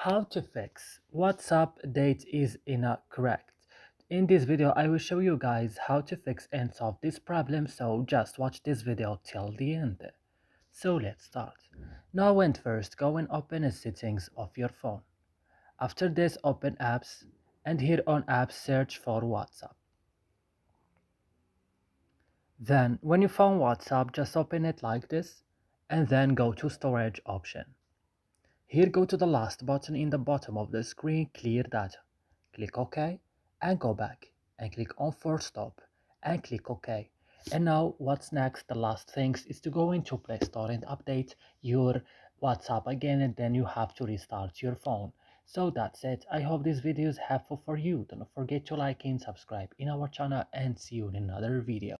How to fix WhatsApp date is incorrect. In this video, I will show you guys how to fix and solve this problem, so just watch this video till the end. So let's start. Now and first, go and open the settings of your phone. After this, open apps, and here on apps, search for WhatsApp. Then, when you found WhatsApp, just open it like this, and then go to storage option. Here, go to the last button in the bottom of the screen, clear data. Click OK and go back and click on force stop and click OK. And now what's next? The last things is to go into Play Store and update your WhatsApp again, and then you have to restart your phone. So that's it. I hope this video is helpful for you. Don't forget to like and subscribe in our channel, and see you in another video.